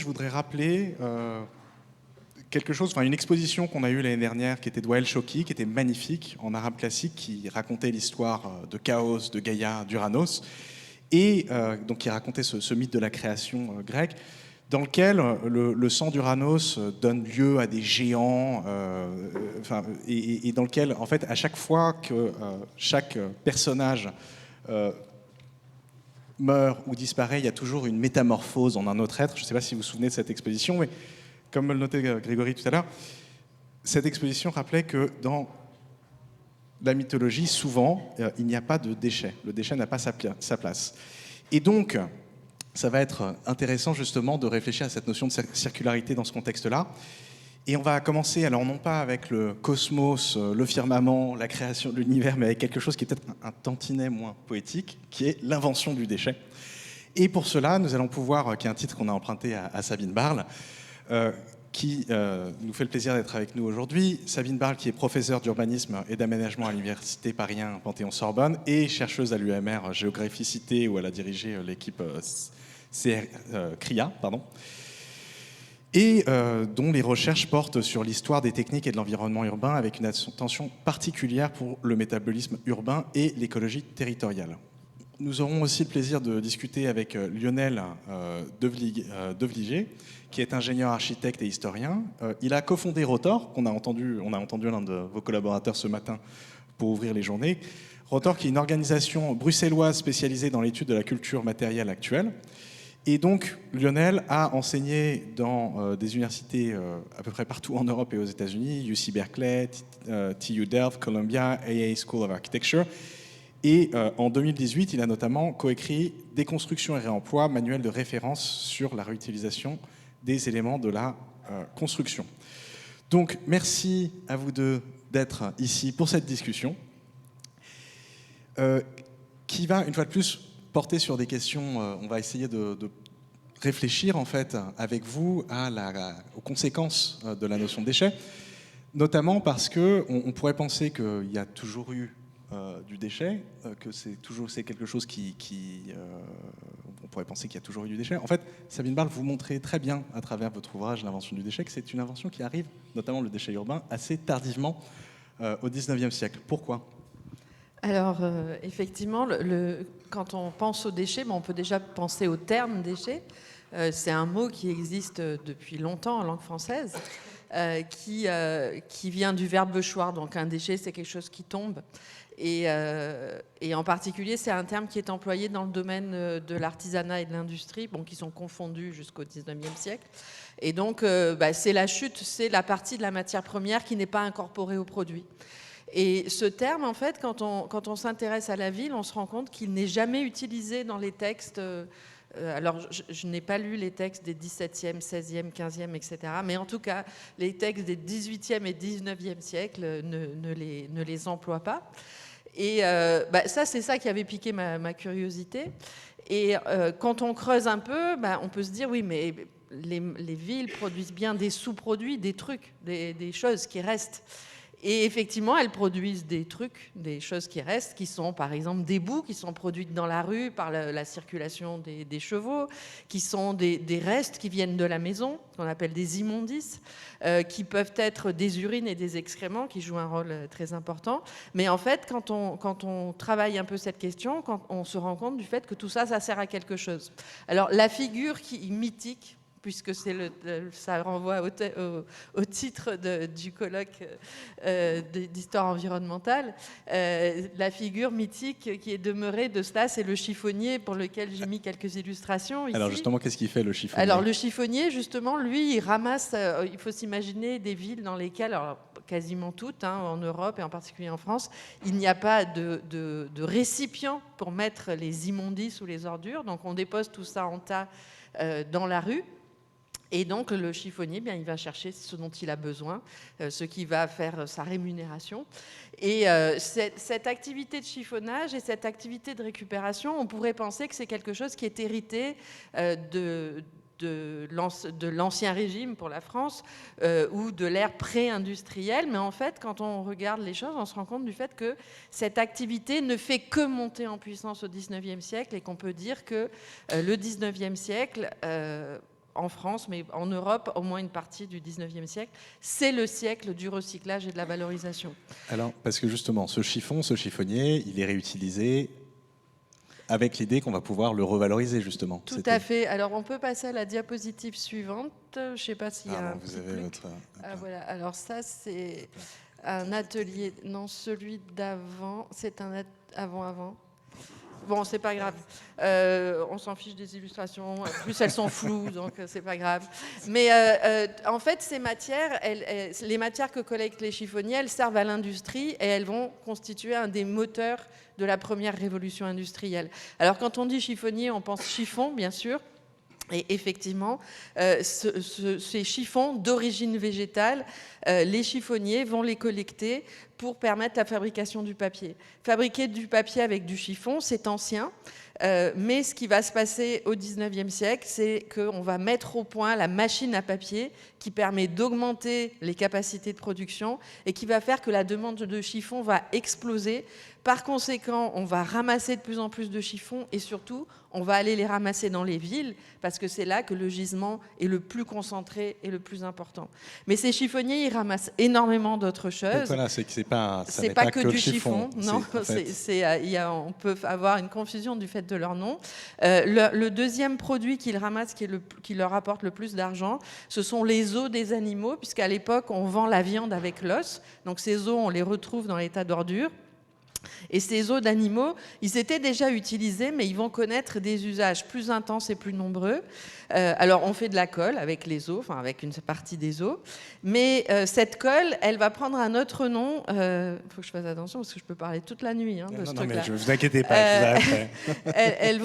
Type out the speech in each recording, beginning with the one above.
Je voudrais rappeler quelque chose, enfin une exposition qu'on a eue l'année dernière qui était de Wael Shawky, qui était magnifique, en arabe classique, qui racontait l'histoire de Chaos, de Gaïa, d'Uranos, et donc qui racontait ce mythe de la création grecque, dans lequel le sang d'Uranos donne lieu à des géants, et dans lequel, en fait, à chaque fois que chaque personnage meurt ou disparaît, il y a toujours une métamorphose en un autre être. Je ne sais pas si vous vous souvenez de cette exposition, mais comme me le notait Grégory tout à l'heure, cette exposition rappelait que dans la mythologie, souvent, il n'y a pas de déchet. Le déchet n'a pas sa place. Et donc, ça va être intéressant justement de réfléchir à cette notion de circularité dans ce contexte-là. Et on va commencer, alors non pas avec le cosmos, le firmament, la création de l'univers, mais avec quelque chose qui est peut-être un tantinet moins poétique, qui est l'invention du déchet. Et pour cela, nous allons pouvoir, qui est un titre qu'on a emprunté à Sabine Barle, qui nous fait le plaisir d'être avec nous aujourd'hui. Sabine Barle, qui est professeure d'urbanisme et d'aménagement à l'Université Paris 1 Panthéon-Sorbonne et chercheuse à l'UMR Géographie-Cité, où elle a dirigé l'équipe CRIA, et dont les recherches portent sur l'histoire des techniques et de l'environnement urbain, avec une attention particulière pour le métabolisme urbain et l'écologie territoriale. Nous aurons aussi le plaisir de discuter avec Lionel Devliger, qui est ingénieur, architecte et historien. Il a cofondé Rotor, on a entendu l'un de vos collaborateurs ce matin pour ouvrir les journées. Rotor, qui est une organisation bruxelloise spécialisée dans l'étude de la culture matérielle actuelle. Et donc, Lionel a enseigné dans des universités à peu près partout en Europe et aux États-Unis, UC Berkeley, TU Delft, Columbia, AA School of Architecture. Et en 2018, il a notamment coécrit Déconstruction et réemploi, manuel de référence sur la réutilisation des éléments de la construction. Donc, merci à vous deux d'être ici pour cette discussion, qui va, une fois de plus, porter sur des questions, on va essayer de réfléchir en fait avec vous aux conséquences de la notion de déchet, notamment parce qu'on pourrait penser qu'il y a toujours eu du déchet, que c'est quelque chose on pourrait penser qu'il y a toujours eu du déchet. En fait, Sabine Barle, vous montrez très bien à travers votre ouvrage L'invention du déchet que c'est une invention qui arrive, notamment le déchet urbain, assez tardivement au 19e siècle. Pourquoi ? Alors, effectivement, quand on pense aux déchets, on peut déjà penser au terme déchet. C'est un mot qui existe depuis longtemps en langue française, qui vient du verbe bêchoir. Donc, un déchet, c'est quelque chose qui tombe. Et en particulier, c'est un terme qui est employé dans le domaine de l'artisanat et de l'industrie, qui sont confondus jusqu'au 19e siècle. Et donc, c'est la chute, c'est la partie de la matière première qui n'est pas incorporée au produit. Et ce terme, en fait, quand on s'intéresse à la ville, on se rend compte qu'il n'est jamais utilisé dans les textes. Alors, je n'ai pas lu les textes des 17e, 16e, 15e, etc. Mais en tout cas, les textes des 18e et 19e siècles ne les emploient pas. Et ça, c'est ça qui avait piqué ma curiosité. Et quand on creuse un peu, on peut se dire, oui, mais les villes produisent bien des sous-produits, des trucs, des choses qui restent. Et effectivement, elles produisent des trucs, des choses qui restent, qui sont par exemple des boues qui sont produites dans la rue par la circulation des chevaux, qui sont des restes qui viennent de la maison, qu'on appelle des immondices, qui peuvent être des urines et des excréments, qui jouent un rôle très important. Mais en fait, quand on travaille un peu cette question, on se rend compte du fait que tout ça, ça sert à quelque chose. Alors, la figure mythique, puisque ça renvoie au titre du colloque d'histoire environnementale. La figure mythique qui est demeurée de cela, c'est le chiffonnier, pour lequel j'ai mis quelques illustrations ici. Alors justement, qu'est-ce qu'il fait le chiffonnier ? Alors le chiffonnier, justement, lui, il ramasse, il faut s'imaginer des villes dans lesquelles, alors, quasiment toutes, en Europe et en particulier en France, il n'y a pas de récipient pour mettre les immondices ou les ordures, donc on dépose tout ça en tas dans la rue. Et donc, le chiffonnier, il va chercher ce dont il a besoin, ce qui va faire sa rémunération. Et cette activité de chiffonnage et cette activité de récupération, on pourrait penser que c'est quelque chose qui est hérité de l'Ancien Régime pour la France ou de l'ère pré-industrielle. Mais en fait, quand on regarde les choses, on se rend compte du fait que cette activité ne fait que monter en puissance au XIXe siècle et qu'on peut dire que le XIXe siècle en France, mais en Europe, au moins une partie du 19e siècle. C'est le siècle du recyclage et de la valorisation. Alors, parce que justement, ce chiffon, ce chiffonnier, il est réutilisé avec l'idée qu'on va pouvoir le revaloriser, justement. Tout à fait. Alors, on peut passer à la diapositive suivante. Je ne sais pas s'il y a un vous petit avez truc. votre... Ah, voilà. Alors, ça, c'est un atelier. Non, celui d'avant, c'est un avant-avant. Bon, c'est pas grave. On s'en fiche des illustrations. En plus, elles sont floues, donc c'est pas grave. Mais en fait, ces matières, les matières que collectent les chiffonniers, elles servent à l'industrie et elles vont constituer un des moteurs de la première révolution industrielle. Alors, quand on dit chiffonnier, on pense chiffon, bien sûr. Et effectivement, ces chiffons d'origine végétale, les chiffonniers vont les collecter pour permettre la fabrication du papier. Fabriquer du papier avec du chiffon, c'est ancien, mais ce qui va se passer au 19e siècle, c'est qu'on va mettre au point la machine à papier qui permet d'augmenter les capacités de production et qui va faire que la demande de chiffon va exploser. Par conséquent, on va ramasser de plus en plus de chiffons et surtout, on va aller les ramasser dans les villes parce que c'est là que le gisement est le plus concentré et le plus important. Mais ces chiffonniers, ils ramassent énormément d'autres choses. Donc voilà, c'est que ça n'est pas pas que que du le chiffon. Non, on peut avoir une confusion du fait de leur nom. Le deuxième produit qu'ils ramassent, qui leur apporte le plus d'argent, ce sont les os des animaux, puisqu'à l'époque, on vend la viande avec l'os. Donc ces os, on les retrouve dans l'état d'ordure. Et ces os d'animaux, ils étaient déjà utilisés, mais ils vont connaître des usages plus intenses et plus nombreux. Alors, on fait de la colle avec les os, enfin avec une partie des os. Mais cette colle, elle va prendre un autre nom. Il faut que je fasse attention parce que je peux parler toute la nuit de ce truc-là. Mais ne vous inquiétez pas, je vous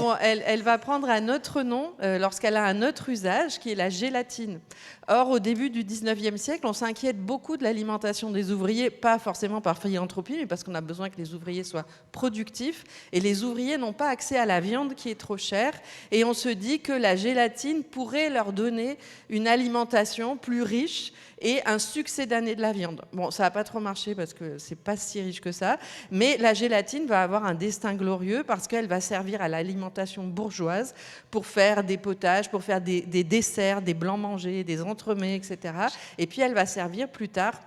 arrêterai. Elle va prendre un autre nom lorsqu'elle a un autre usage, qui est la gélatine. Or, au début du 19e siècle, on s'inquiète beaucoup de l'alimentation des ouvriers, pas forcément par philanthropie, mais parce qu'on a besoin que les ouvriers soient productifs. Et les ouvriers n'ont pas accès à la viande qui est trop chère. Et on se dit que la gélatine pourrait leur donner une alimentation plus riche et un succédané de la viande. Bon, ça n'a pas trop marché parce que c'est pas si riche que ça, mais la gélatine va avoir un destin glorieux parce qu'elle va servir à l'alimentation bourgeoise pour faire des potages, pour faire des desserts, des blancs mangés, des entremets, etc. Et puis elle va servir plus tard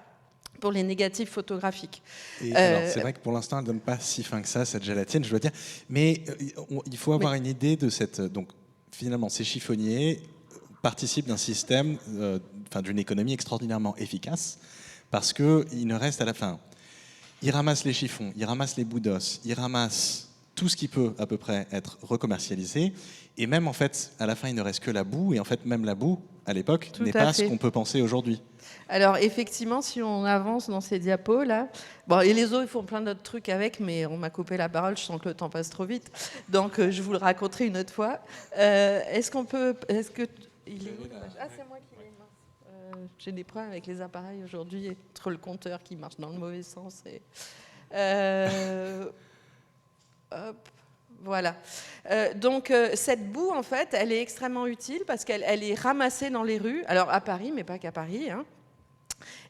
pour les négatifs photographiques. Alors, c'est vrai que pour l'instant, elle ne donne pas si fin que ça, cette gélatine, je dois dire. Mais il faut avoir une idée de cette... Donc, finalement, ces chiffonniers participent d'un système, d'une économie extraordinairement efficace, parce qu'il ne reste à la fin. Ils ramassent les chiffons, ils ramassent les bouts d'os, ils ramassent tout ce qui peut à peu près être recommercialisé, et même en fait, à la fin, il ne reste que la boue, et en fait, même la boue, à l'époque, n'est pas ce qu'on peut penser aujourd'hui. Alors effectivement, si on avance dans ces diapos là, bon, et les os ils font plein d'autres trucs avec, mais on m'a coupé la parole, je sens que le temps passe trop vite, donc je vous le raconterai une autre fois. Est-ce que ah, c'est moi qui l'ai, mince. J'ai des problèmes avec les appareils aujourd'hui, entre le compteur qui marche dans le mauvais sens et hop. Voilà. Donc cette boue, en fait, elle est extrêmement utile parce qu'elle est ramassée dans les rues, alors à Paris, mais pas qu'à Paris, hein.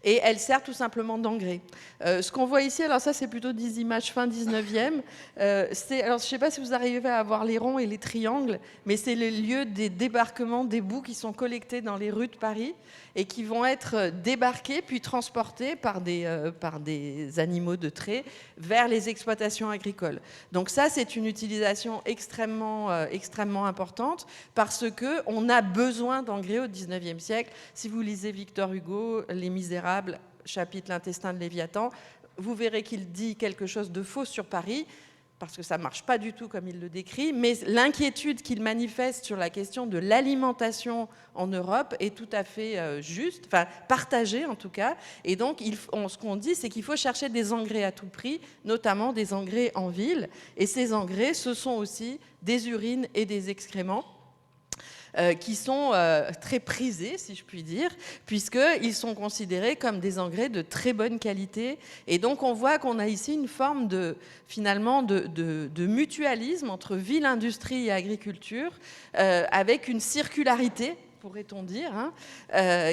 Et elle sert tout simplement d'engrais. Ce qu'on voit ici, alors ça c'est plutôt des images fin 19e, alors je ne sais pas si vous arrivez à voir les ronds et les triangles, mais c'est le lieu des débarquements des boues qui sont collectées dans les rues de Paris et qui vont être débarqués puis transportés par des animaux de trait vers les exploitations agricoles. Donc ça c'est une utilisation extrêmement importante parce qu'on a besoin d'engrais au 19e siècle. Si vous lisez Victor Hugo, Les Misérables, chapitre L'intestin de Léviathan, vous verrez qu'il dit quelque chose de faux sur Paris, parce que ça ne marche pas du tout comme il le décrit, mais l'inquiétude qu'il manifeste sur la question de l'alimentation en Europe est tout à fait juste, enfin partagée en tout cas, et donc ce qu'on dit, c'est qu'il faut chercher des engrais à tout prix, notamment des engrais en ville, et ces engrais, ce sont aussi des urines et des excréments, qui sont très prisés, si je puis dire, puisqu'ils sont considérés comme des engrais de très bonne qualité. Et donc, on voit qu'on a ici une forme de mutualisme entre ville, industrie et agriculture, avec une circularité, pourrait-on dire,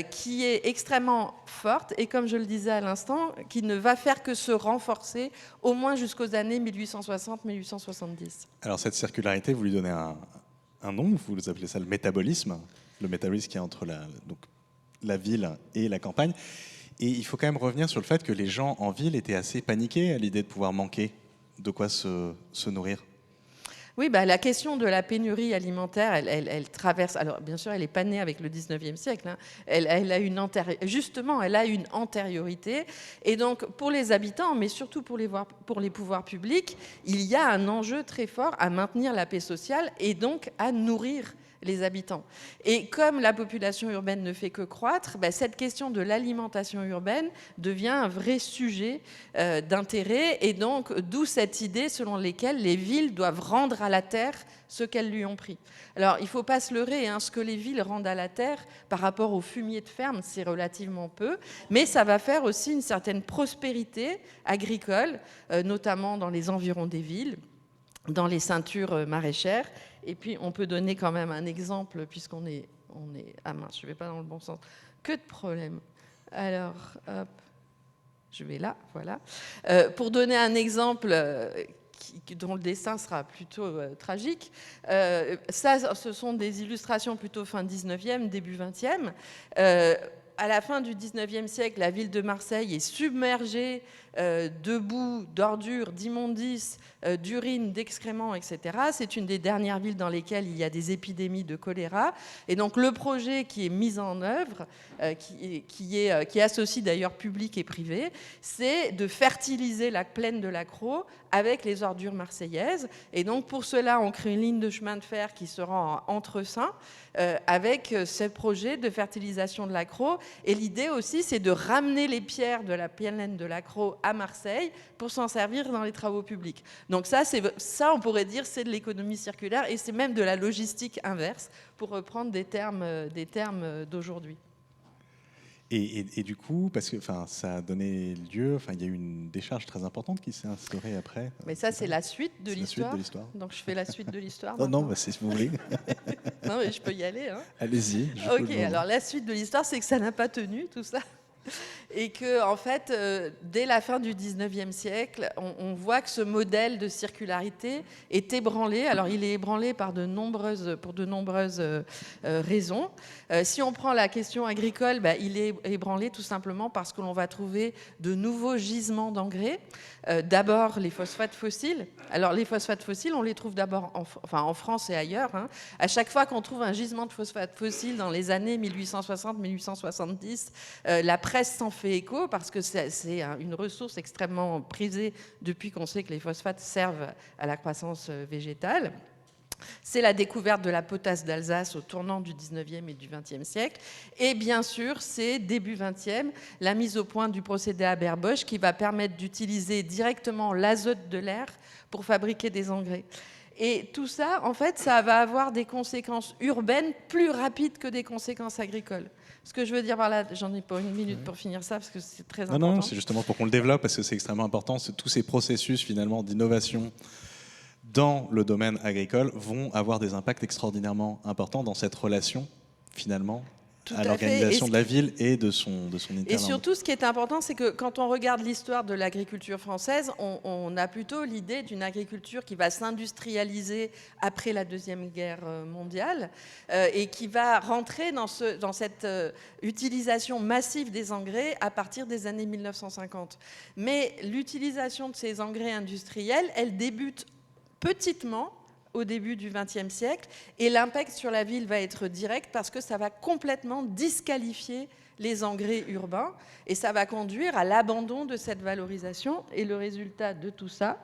qui est extrêmement forte et, comme je le disais à l'instant, qui ne va faire que se renforcer au moins jusqu'aux années 1860-1870. Alors, cette circularité, vous lui donnez un nom, vous appelez ça le métabolisme. le métabolisme qu'il y a entre la ville et la campagne. Et il faut quand même revenir sur le fait que les gens en ville étaient assez paniqués à l'idée de pouvoir manquer de quoi se nourrir. Oui, bah, la question de la pénurie alimentaire, elle traverse. Alors, bien sûr, elle n'est pas née avec le 19e siècle. Hein. Elle a justement, elle a une antériorité. Et donc, pour les habitants, mais surtout pour les pouvoirs publics, il y a un enjeu très fort à maintenir la paix sociale et donc à nourrir les habitants. Et comme la population urbaine ne fait que croître, bah, cette question de l'alimentation urbaine devient un vrai sujet d'intérêt, et donc d'où cette idée selon laquelle les villes doivent rendre à la terre ce qu'elles lui ont pris. Alors, il ne faut pas se leurrer, hein, ce que les villes rendent à la terre par rapport aux fumiers de ferme, c'est relativement peu, mais ça va faire aussi une certaine prospérité agricole, notamment dans les environs des villes, dans les ceintures maraîchères. Et puis, on peut donner quand même un exemple, puisqu'on est... Ah mince, je ne vais pas dans le bon sens. Que de problèmes. Alors, hop, je vais là, voilà. Pour donner un exemple dont le dessin sera plutôt tragique, ça, ce sont des illustrations plutôt fin 19e, début 20e. À la fin du 19e siècle, la ville de Marseille est submergée de boue, d'ordures, d'immondices, d'urine, d'excréments, etc. C'est une des dernières villes dans lesquelles il y a des épidémies de choléra. Et donc le projet qui est mis en œuvre, qui associe d'ailleurs public et privé, c'est de fertiliser la plaine de l'Accro avec les ordures marseillaises. Et donc pour cela, on crée une ligne de chemin de fer qui se rend à Entresins, avec ce projet de fertilisation de l'Accro. Et l'idée aussi, c'est de ramener les pierres de la plaine de l'Accro à Marseille pour s'en servir dans les travaux publics. Donc ça, on pourrait dire, c'est de l'économie circulaire, et c'est même de la logistique inverse, pour reprendre des termes d'aujourd'hui. Et du coup, parce que ça a donné lieu, il y a eu une décharge très importante qui s'est instaurée après. Mais ça, c'est la suite de l'histoire. Donc je fais la suite de l'histoire. Non, bah, si vous voulez. Non, mais je peux y aller. Hein. Allez-y. Ok, alors la suite de l'histoire, c'est que ça n'a pas tenu, tout ça. Et que, en fait, dès la fin du 19e siècle, on voit que ce modèle de circularité est ébranlé. Alors, il est ébranlé pour de nombreuses raisons. Si on prend la question agricole, bah, il est ébranlé tout simplement parce que l'on va trouver de nouveaux gisements d'engrais. D'abord, les phosphates fossiles. Alors, les phosphates fossiles, on les trouve d'abord en France et ailleurs. Hein. À chaque fois qu'on trouve un gisement de phosphate fossile dans les années 1860-1870, la presse s'en fait écho parce que c'est une ressource extrêmement prisée depuis qu'on sait que les phosphates servent à la croissance végétale. C'est la découverte de la potasse d'Alsace au tournant du 19e et du 20e siècle. Et bien sûr, c'est début 20e, la mise au point du procédé Haber-Bosch qui va permettre d'utiliser directement l'azote de l'air pour fabriquer des engrais. Et tout ça, en fait, ça va avoir des conséquences urbaines plus rapides que des conséquences agricoles. Ce que je veux dire par là, j'en ai pas une minute pour finir ça, parce que c'est très important. Non, c'est justement pour qu'on le développe, parce que c'est extrêmement important. Tous ces processus, finalement, d'innovation dans le domaine agricole vont avoir des impacts extraordinairement importants dans cette relation, finalement, à l'organisation de la ville et de son hinterland. Et surtout, ce qui est important, c'est que quand on regarde l'histoire de l'agriculture française, on a plutôt l'idée d'une agriculture qui va s'industrialiser après la Deuxième Guerre mondiale et qui va rentrer dans cette utilisation massive des engrais à partir des années 1950. Mais l'utilisation de ces engrais industriels, elle débute petitement au début du XXe siècle, et l'impact sur la ville va être direct parce que ça va complètement disqualifier les engrais urbains et ça va conduire à l'abandon de cette valorisation. Et le résultat de tout ça,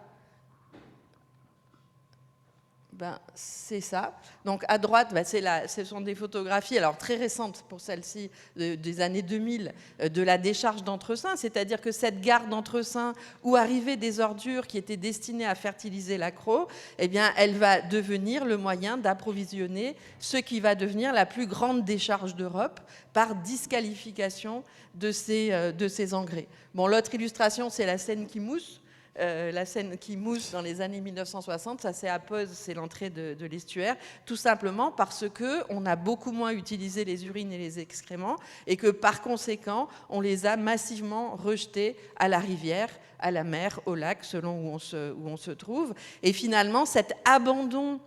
c'est ça. Donc à droite, ce sont des photographies, alors très récentes pour celle-ci, des années 2000, de la décharge d'Entresins, c'est-à-dire que cette gare d'Entresins où arrivaient des ordures qui étaient destinées à fertiliser l'Accro, eh bien, elle va devenir le moyen d'approvisionner ce qui va devenir la plus grande décharge d'Europe par disqualification de ces engrais. Bon, l'autre illustration, c'est la Seine qui mousse. La Seine qui mousse dans les années 1960, ça c'est à Pose, c'est l'entrée de l'estuaire, tout simplement parce qu'on a beaucoup moins utilisé les urines et les excréments et que par conséquent, on les a massivement rejetés à la rivière, à la mer, au lac, selon où on se trouve. Et finalement, cet abandon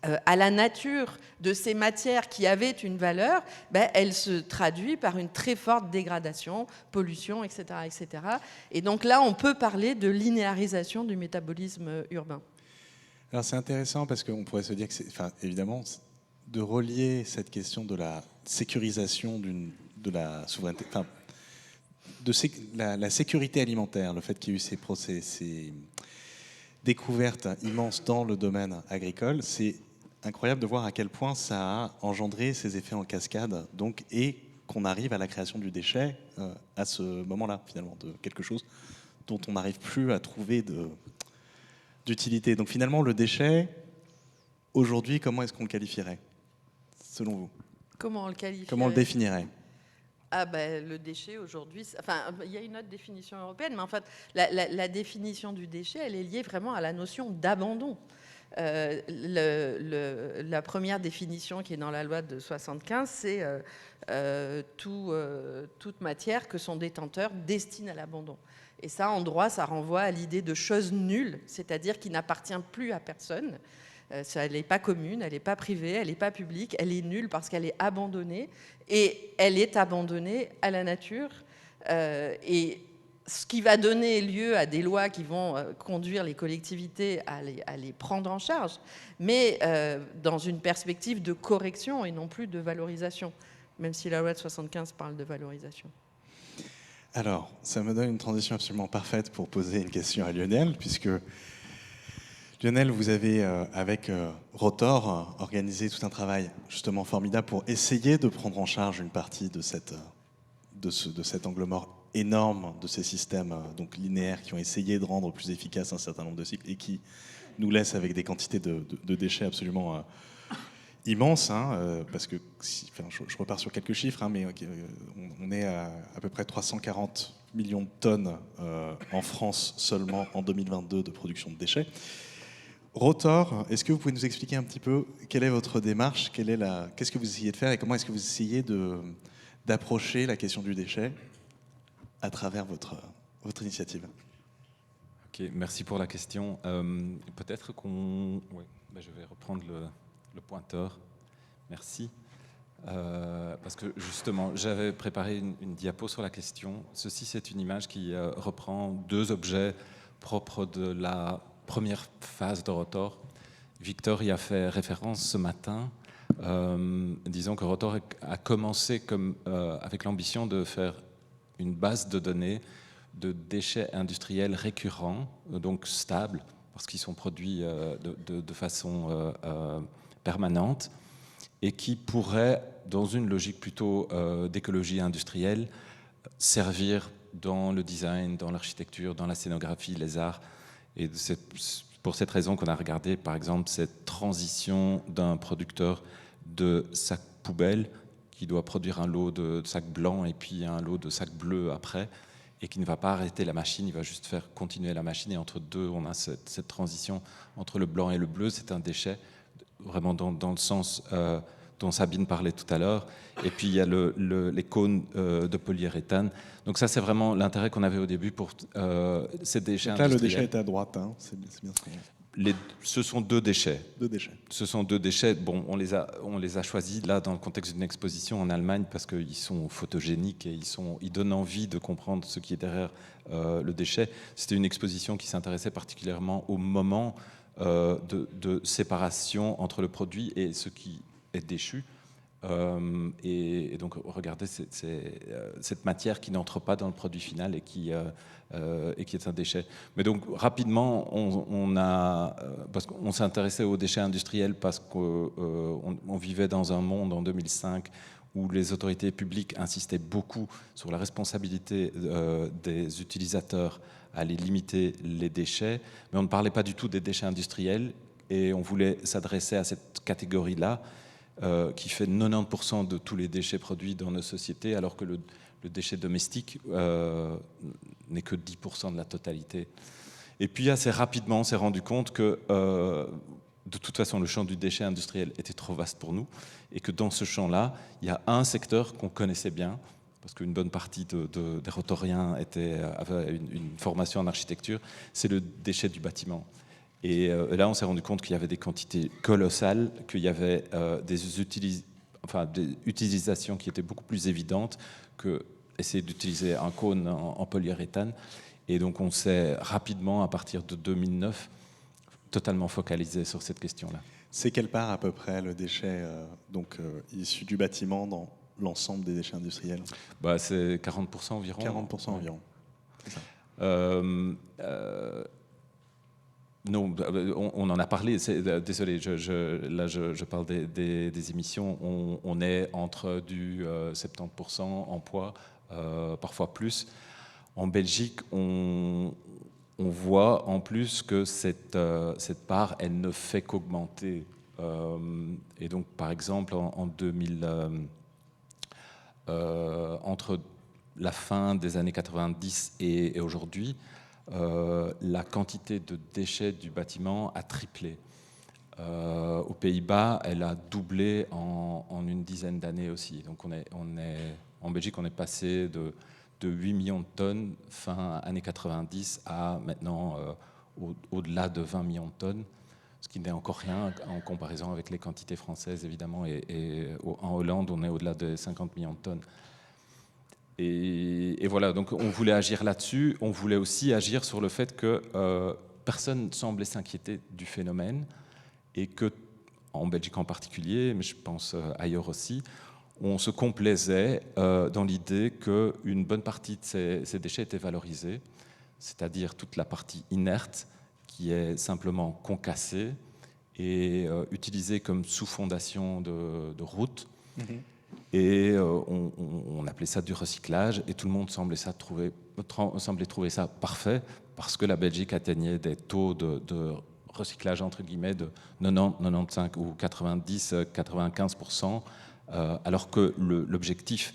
à la nature de ces matières qui avaient une valeur, elle se traduit par une très forte dégradation, pollution, etc., etc. Et donc là, on peut parler de linéarisation du métabolisme urbain. Alors c'est intéressant parce qu'on pourrait se dire que évidemment, de relier cette question de la sécurisation de la souveraineté, la sécurité alimentaire, le fait qu'il y ait eu ces découvertes immenses dans le domaine agricole, c'est incroyable de voir à quel point ça a engendré ces effets en cascade, donc, et qu'on arrive à la création du déchet à ce moment-là, finalement, de quelque chose dont on n'arrive plus à trouver d'utilité. Donc finalement, le déchet, aujourd'hui, comment est-ce qu'on le qualifierait, selon vous? Comment on le qualifie? Comment on le définirait? Le déchet aujourd'hui, il y a une autre définition européenne, mais en fait, la définition du déchet, elle est liée vraiment à la notion d'abandon. La première définition qui est dans la loi de 75, c'est toute matière que son détenteur destine à l'abandon. Et ça, en droit, ça renvoie à l'idée de chose nulle, c'est-à-dire qui n'appartient plus à personne. Elle n'est pas commune, elle n'est pas privée, elle n'est pas publique, elle est nulle parce qu'elle est abandonnée, et elle est abandonnée à la nature. Et ce qui va donner lieu à des lois qui vont conduire les collectivités à les prendre en charge, mais dans une perspective de correction et non plus de valorisation, même si la loi de 75 parle de valorisation. Alors, ça me donne une transition absolument parfaite pour poser une question à Lionel, puisque Lionel, vous avez, avec Rotor, organisé tout un travail justement formidable pour essayer de prendre en charge une partie de cet angle mort énorme de ces systèmes donc linéaires qui ont essayé de rendre plus efficace un certain nombre de cycles et qui nous laissent avec des quantités de déchets absolument immenses, parce que, je repars sur quelques chiffres, mais on est à peu près 340 millions de tonnes en France seulement en 2022 de production de déchets. Rotor, est-ce que vous pouvez nous expliquer un petit peu quelle est votre démarche, qu'est-ce que vous essayez de faire et comment est-ce que vous essayez d'approcher la question du déchet à travers votre initiative? Ok, merci pour la question. Peut-être je vais reprendre le pointeur. Merci. Parce que justement, j'avais préparé une diapo sur la question. Ceci, c'est une image qui reprend deux objets propres de la première phase de Rotor. Victor y a fait référence ce matin. Disons que Rotor a commencé avec l'ambition de faire une base de données de déchets industriels récurrents, donc stables, parce qu'ils sont produits de façon permanente, et qui pourraient, dans une logique plutôt d'écologie industrielle, servir dans le design, dans l'architecture, dans la scénographie, les arts. Et c'est pour cette raison qu'on a regardé, par exemple, cette transition d'un producteur de sacs poubelles qui doit produire un lot de sacs blancs et puis un lot de sacs bleus après, et qui ne va pas arrêter la machine, il va juste faire continuer la machine. Et entre deux, on a cette transition entre le blanc et le bleu. C'est un déchet, vraiment dans le sens dont Sabine parlait tout à l'heure. Et puis il y a les cônes de polyuréthane. Donc ça, c'est vraiment l'intérêt qu'on avait au début pour ces déchets industriels. Là, le déchet est à droite, c'est bien ça. Ce sont deux déchets. Ce sont deux déchets. Bon, on les a choisis là dans le contexte d'une exposition en Allemagne parce qu'ils sont photogéniques et ils donnent envie de comprendre ce qui est derrière le déchet. C'était une exposition qui s'intéressait particulièrement au moment de séparation entre le produit et ce qui est déchu. Et donc, regardez cette matière qui n'entre pas dans le produit final et qui est un déchet. Mais donc, rapidement, parce qu'on s'intéressait aux déchets industriels parce qu'on vivait dans un monde en 2005 où les autorités publiques insistaient beaucoup sur la responsabilité des utilisateurs à aller limiter les déchets, mais on ne parlait pas du tout des déchets industriels et on voulait s'adresser à cette catégorie-là qui fait 90% de tous les déchets produits dans nos sociétés, alors que le déchet domestique n'est que 10% de la totalité. Et puis assez rapidement, on s'est rendu compte que de toute façon, le champ du déchet industriel était trop vaste pour nous, et que dans ce champ-là, il y a un secteur qu'on connaissait bien, parce qu'une bonne partie des rotoriens avaient une formation en architecture, c'est le déchet du bâtiment. Et là, on s'est rendu compte qu'il y avait des quantités colossales, qu'il y avait des utilisations qui étaient beaucoup plus évidentes que essayer d'utiliser un cône en polyuréthane. Et donc, on s'est rapidement, à partir de 2009, totalement focalisé sur cette question-là. C'est quelle part à peu près le déchet issu du bâtiment dans l'ensemble des déchets industriels? C'est 40% environ. 40% environ. C'est ça. Non, on en a parlé. Désolé, je parle des émissions. On est entre du 70% en poids, parfois plus. En Belgique, on voit en plus que cette part, elle ne fait qu'augmenter. Et donc, par exemple, en 2000, entre la fin des années 90 et aujourd'hui, la quantité de déchets du bâtiment a triplé. Aux Pays-Bas, elle a doublé en une dizaine d'années aussi. Donc en Belgique, on est passé de 8 millions de tonnes fin années 90 à maintenant au-delà de 20 millions de tonnes, ce qui n'est encore rien en comparaison avec les quantités françaises, évidemment. Et en Hollande, on est au-delà de 50 millions de tonnes. Et voilà, donc on voulait agir là-dessus. On voulait aussi agir sur le fait que personne ne semblait s'inquiéter du phénomène et que, en Belgique en particulier, mais je pense ailleurs aussi, on se complaisait dans l'idée qu'une bonne partie de ces déchets étaient valorisés, c'est-à-dire toute la partie inerte qui est simplement concassée et utilisée comme sous-fondation de route. Mmh. Et on appelait ça du recyclage, et tout le monde semblait trouver ça parfait, parce que la Belgique atteignait des taux de recyclage, entre guillemets, de 90, 95 ou 90, 95%, alors que l'objectif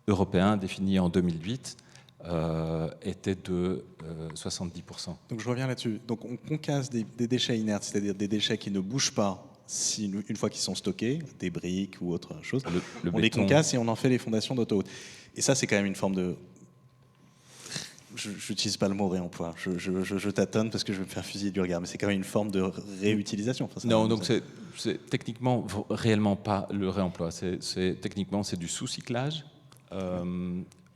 européen défini en 2008 était de 70%. Donc je reviens là-dessus. Donc on concasse des déchets inertes, c'est-à-dire des déchets qui ne bougent pas une fois qu'ils sont stockés, des briques ou autre chose. On les concasse et on en fait les fondations d'autoroute. Et ça, c'est quand même une forme de... Je n'utilise pas le mot réemploi. Je tâtonne parce que je vais me faire fusiller du regard, mais c'est quand même une forme de réutilisation. Enfin, non, donc c'est techniquement réellement pas le réemploi. Techniquement, c'est du sous-cyclage.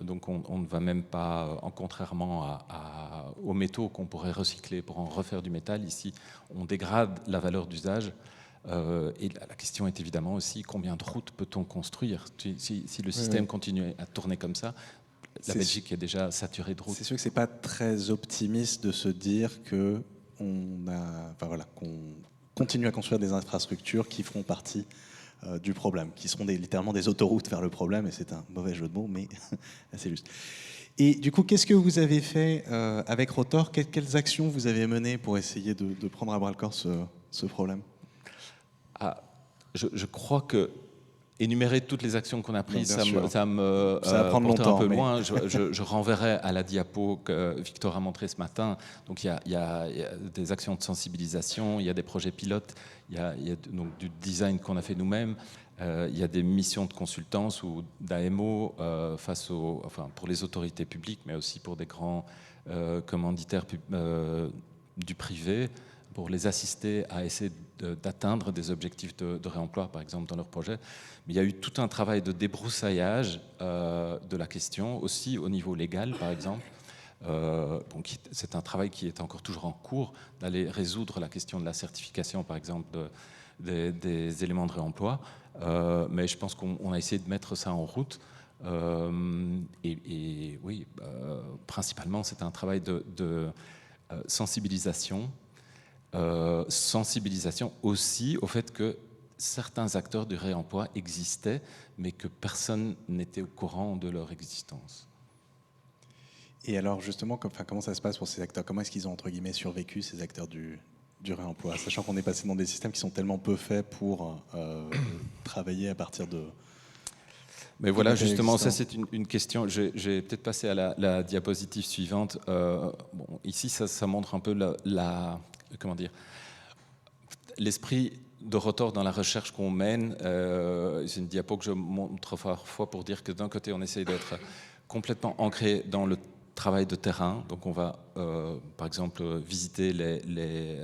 Donc on ne va même pas, contrairement aux métaux qu'on pourrait recycler pour en refaire du métal, ici on dégrade la valeur d'usage. Et la question est évidemment aussi combien de routes peut-on construire si le système continue à tourner comme ça. La Belgique est déjà saturée de routes. C'est sûr que c'est pas très optimiste de se dire qu'on continue à construire des infrastructures qui feront partie du problème, qui seront littéralement des autoroutes vers le problème, et c'est un mauvais jeu de mots, mais c'est juste. Et du coup, qu'est-ce que vous avez fait avec Rotor? Quelles actions vous avez menées pour essayer de prendre à bras-le-corps ce problème? Je crois que énumérer toutes les actions qu'on a prises, ça va prendre longtemps, un peu loin. Je renverrai à la diapo que Victor a montré ce matin. Donc il y a des actions de sensibilisation, il y a des projets pilotes, il y a donc du design qu'on a fait nous-mêmes, il y a des missions de consultance ou d'AMO pour les autorités publiques, mais aussi pour des grands commanditaires du privé, pour les assister à essayer d'atteindre des objectifs de réemploi, par exemple, dans leurs projets. Mais il y a eu tout un travail de débroussaillage de la question, aussi au niveau légal, par exemple. C'est un travail qui est encore toujours en cours, d'aller résoudre la question de la certification, par exemple, des éléments de réemploi. Mais je pense qu'on a essayé de mettre ça en route. Oui, principalement, c'est un travail de sensibilisation. Sensibilisation aussi au fait que certains acteurs du réemploi existaient, mais que personne n'était au courant de leur existence. Et alors justement, comment ça se passe pour ces acteurs? Comment est-ce qu'ils ont, entre guillemets, survécu, ces acteurs du réemploi, sachant qu'on est passé dans des systèmes qui sont tellement peu faits pour travailler à partir de... Mais voilà, justement, ça c'est une question. Je vais peut-être passer à la diapositive suivante. Ici, ça montre un peu comment dire, l'esprit de Rotor dans la recherche qu'on mène. C'est une diapo que je montre parfois pour dire que d'un côté, on essaye d'être complètement ancré dans le travail de terrain. Donc on va, par exemple, visiter les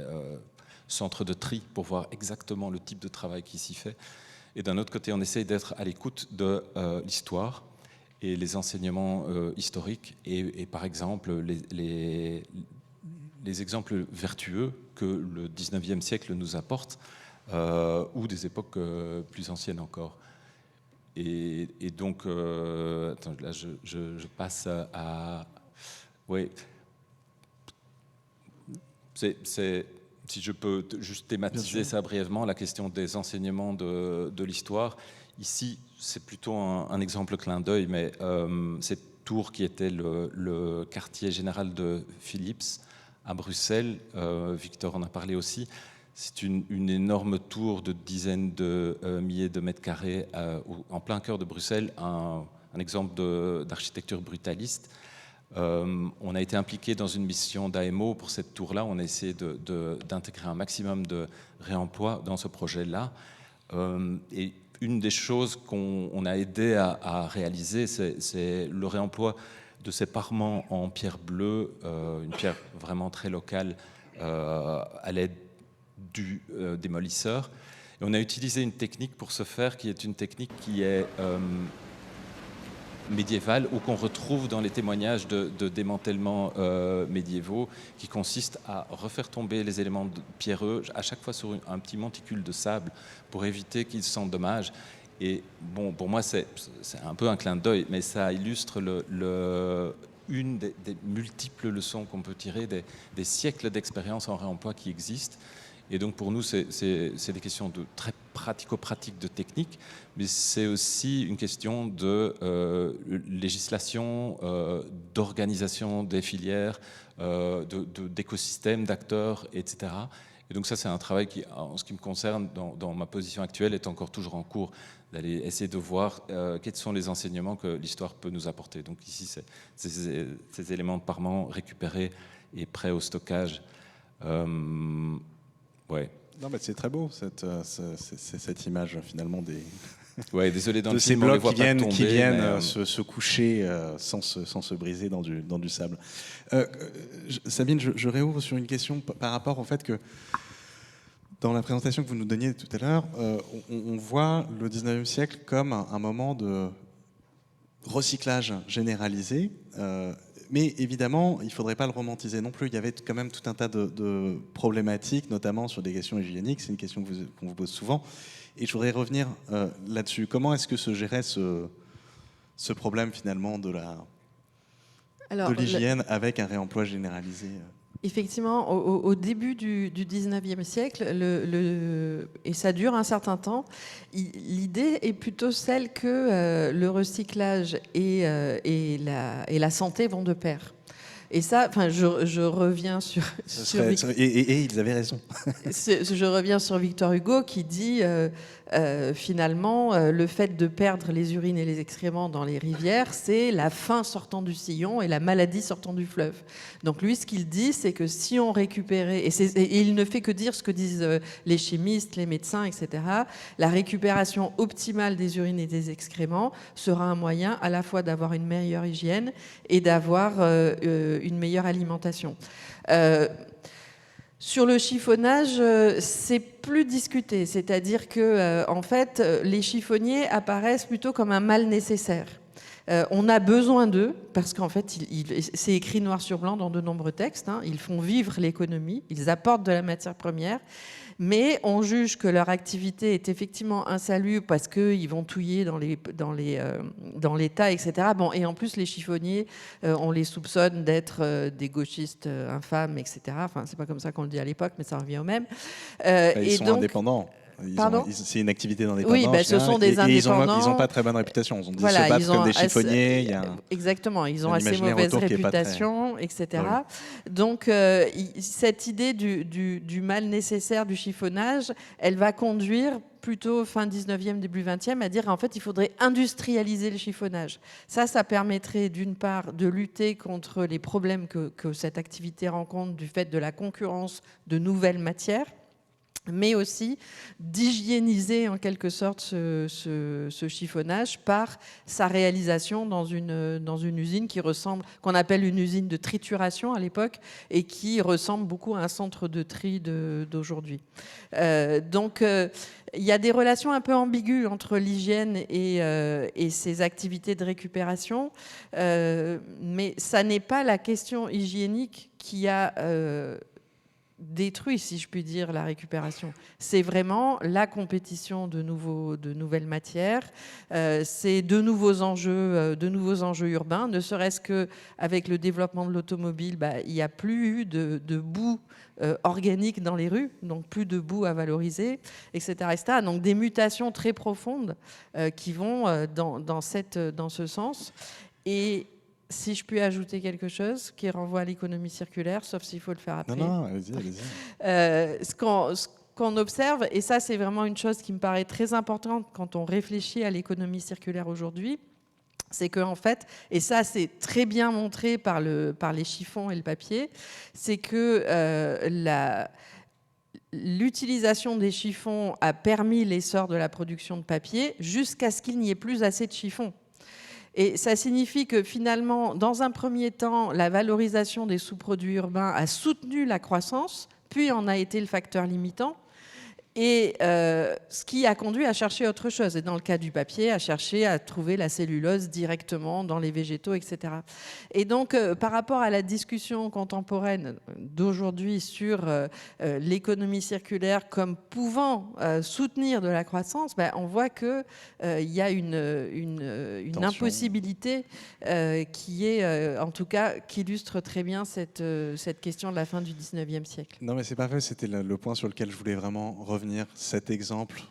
centres de tri pour voir exactement le type de travail qui s'y fait. Et d'un autre côté, on essaye d'être à l'écoute de l'histoire et les enseignements historiques et par exemple les exemples vertueux que le 19e siècle nous apporte ou des époques plus anciennes encore. Et donc, attends, là je passe à... Oui, si je peux juste thématiser ça brièvement, la question des enseignements de l'histoire. Ici, c'est plutôt un exemple clin d'œil, mais cette tour qui était le quartier général de Philips à Bruxelles, Victor en a parlé aussi, c'est une énorme tour de dizaines de milliers de mètres carrés en plein cœur de Bruxelles, un exemple d'architecture brutaliste. On a été impliqué dans une mission d'AMO pour cette tour-là. On a essayé d'intégrer un maximum de réemploi dans ce projet-là. Et une des choses qu'on a aidé à réaliser, c'est le réemploi de ces parements en pierre bleue, une pierre vraiment très locale, à l'aide du démolisseur. Et on a utilisé une technique pour ce faire, qui est une technique qui est médiévale ou qu'on retrouve dans les témoignages de démantèlement médiévaux, qui consiste à refaire tomber les éléments pierreux à chaque fois sur un petit monticule de sable pour éviter qu'ils s'endommagent. Et bon, pour moi, c'est un peu un clin d'œil, mais ça illustre une des multiples leçons qu'on peut tirer des siècles d'expérience en réemploi qui existent. Et donc pour nous, c'est des questions de très pratico-pratiques de technique, mais c'est aussi une question de législation, d'organisation des filières, d'écosystèmes, d'acteurs, etc. Et donc ça, c'est un travail qui, en ce qui me concerne, dans ma position actuelle, est encore toujours en cours, d'aller essayer de voir quels sont les enseignements que l'histoire peut nous apporter. Donc ici, c'est ces éléments de parement récupérés et prêts au stockage. Ouais. Non, mais c'est très beau cette image finalement des ouais, désolé, dans de le ces film, on les blocs voit pas tomber, qui viennent mais, se coucher sans se briser dans du sable. Sabine, je réouvre sur une question par rapport au fait que dans la présentation que vous nous donniez tout à l'heure, on voit le 19e siècle comme un moment de recyclage généralisé. Mais évidemment, il ne faudrait pas le romantiser non plus. Il y avait quand même tout un tas de problématiques, notamment sur des questions hygiéniques. C'est une question qu'on vous pose souvent. Et je voudrais revenir là-dessus. Comment est-ce que se gérait ce problème finalement de l'hygiène avec un réemploi généralisé? Effectivement, au début du 19e siècle, et ça dure un certain temps, l'idée est plutôt celle que le recyclage et la santé vont de pair. Et ça, enfin, je reviens sur et ils avaient raison. Je reviens sur Victor Hugo qui dit finalement le fait de perdre les urines et les excréments dans les rivières, c'est la faim sortant du sillon et la maladie sortant du fleuve. Donc lui, ce qu'il dit, c'est que si on récupérait, et il ne fait que dire ce que disent les chimistes, les médecins, etc., la récupération optimale des urines et des excréments sera un moyen à la fois d'avoir une meilleure hygiène et d'avoir une meilleure alimentation. Sur le chiffonnage, c'est plus discuté, c'est-à-dire que en fait, les chiffonniers apparaissent plutôt comme un mal nécessaire. On a besoin d'eux parce qu'en fait, c'est écrit noir sur blanc dans de nombreux textes. Hein, ils font vivre l'économie, ils apportent de la matière première. Mais on juge que leur activité est effectivement insalubre parce qu'ils vont touiller dans les tas, etc. Bon, et en plus, les chiffonniers, on les soupçonne d'être des gauchistes infâmes, etc. Enfin, c'est pas comme ça qu'on le dit à l'époque, mais ça revient au même. Ils sont indépendants. C'est une activité d'indépendance. Oui, ce sont des indépendants. Ils n'ont pas très bonne réputation. On dit voilà, se battre comme des chiffonniers. Exactement, ils ont assez mauvaise réputation, etc. Oui. Donc, cette idée du mal nécessaire du chiffonnage, elle va conduire plutôt fin 19e, début 20e, à dire en fait il faudrait industrialiser le chiffonnage. Ça permettrait d'une part de lutter contre les problèmes que cette activité rencontre du fait de la concurrence de nouvelles matières. mais aussi d'hygiéniser en quelque sorte ce chiffonnage par sa réalisation dans une usine qu'on appelle une usine de trituration à l'époque, et qui ressemble beaucoup à un centre de tri d'aujourd'hui. Donc il y a des relations un peu ambiguës entre l'hygiène et ces activités de récupération, mais ça n'est pas la question hygiénique qui a détruit, si je puis dire, la récupération. C'est vraiment la compétition de nouvelles matières, c'est de nouveaux enjeux urbains, ne serait-ce qu'avec le développement de l'automobile, il n'y a plus eu de boue organique dans les rues, donc plus de boue à valoriser, etc., etc. Donc des mutations très profondes qui vont dans ce sens. Et si je puis ajouter quelque chose qui renvoie à l'économie circulaire, sauf s'il faut le faire après. Non, allez-y, allez-y. Ce qu'on observe, et ça c'est vraiment une chose qui me paraît très importante quand on réfléchit à l'économie circulaire aujourd'hui, c'est qu'en fait, et ça c'est très bien montré par les chiffons et le papier, c'est que l'utilisation des chiffons a permis l'essor de la production de papier jusqu'à ce qu'il n'y ait plus assez de chiffons. Et ça signifie que finalement, dans un premier temps, la valorisation des sous-produits urbains a soutenu la croissance, puis en a été le facteur limitant. Et ce qui a conduit à chercher autre chose. Et dans le cas du papier, à chercher à trouver la cellulose directement dans les végétaux, etc. Et donc, par rapport à la discussion contemporaine d'aujourd'hui sur l'économie circulaire comme pouvant soutenir de la croissance, on voit qu'il y a une impossibilité qui est, en tout cas, qui illustre très bien cette question de la fin du 19e siècle. Non, mais c'est pas fait, c'était le point sur lequel je voulais vraiment revenir. Cet exemple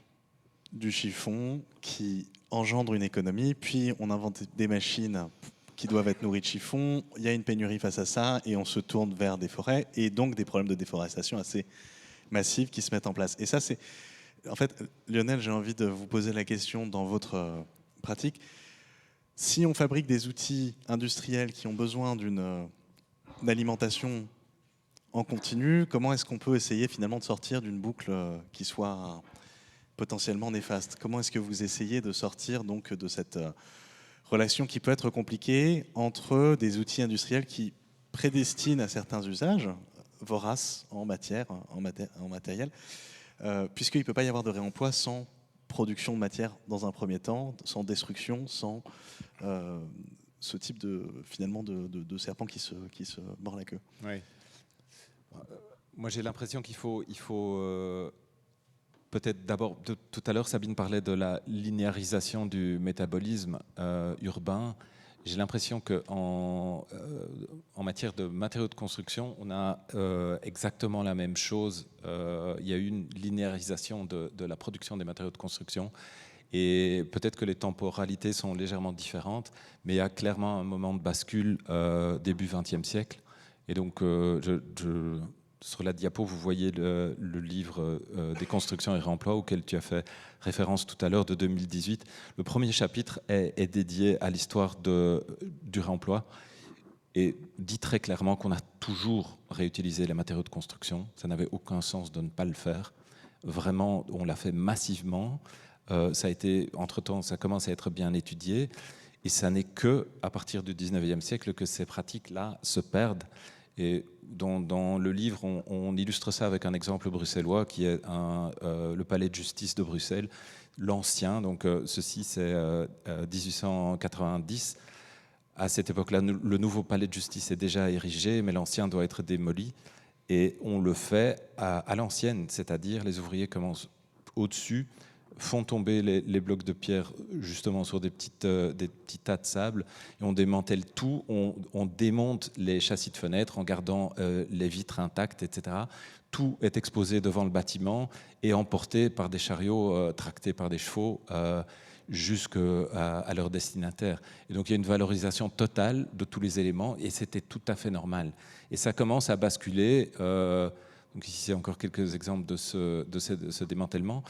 du chiffon qui engendre une économie, puis on invente des machines qui doivent être nourries de chiffon, il y a une pénurie face à ça, et on se tourne vers des forêts, et donc des problèmes de déforestation assez massifs qui se mettent en place. Et ça, c'est... En fait, Lionel, j'ai envie de vous poser la question dans votre pratique. Si on fabrique des outils industriels qui ont besoin d'une alimentation en continu, comment est-ce qu'on peut essayer finalement de sortir d'une boucle qui soit potentiellement néfaste? Comment est-ce que vous essayez de sortir donc de cette relation qui peut être compliquée entre des outils industriels qui prédestinent à certains usages voraces en matériel, puisqu'il ne peut pas y avoir de réemploi sans production de matière dans un premier temps, sans destruction, sans ce type de serpent qui se mord la queue. Oui. Moi, j'ai l'impression qu'il faut peut-être d'abord, tout à l'heure, Sabine parlait de la linéarisation du métabolisme urbain. J'ai l'impression qu'en matière de matériaux de construction, on a exactement la même chose. Il y a eu une linéarisation de la production des matériaux de construction. Et peut-être que les temporalités sont légèrement différentes, mais il y a clairement un moment de bascule début XXe siècle. Et donc, sur la diapo, vous voyez le livre des constructions et réemploi auquel tu as fait référence tout à l'heure de 2018. Le premier chapitre est dédié à l'histoire du réemploi et dit très clairement qu'on a toujours réutilisé les matériaux de construction. Ça n'avait aucun sens de ne pas le faire. Vraiment, on l'a fait massivement. Ça a été, entre-temps, ça commence à être bien étudié. Et ça n'est qu'à partir du 19e siècle que ces pratiques-là se perdent. Et dans le livre, on illustre ça avec un exemple bruxellois qui est le palais de justice de Bruxelles, l'ancien. Donc ceci, c'est 1890. À cette époque-là, le nouveau palais de justice est déjà érigé, mais l'ancien doit être démoli. Et on le fait à l'ancienne, c'est-à-dire les ouvriers commencent au-dessus, font tomber les blocs de pierre justement sur des petits tas de sable, et on démantèle tout, on démonte les châssis de fenêtres en gardant les vitres intactes, etc. Tout est exposé devant le bâtiment et emporté par des chariots tractés par des chevaux jusqu'à leur destinataire. Et donc il y a une valorisation totale de tous les éléments, et c'était tout à fait normal. Et ça commence à basculer, donc ici c'est encore quelques exemples de ce démantèlement.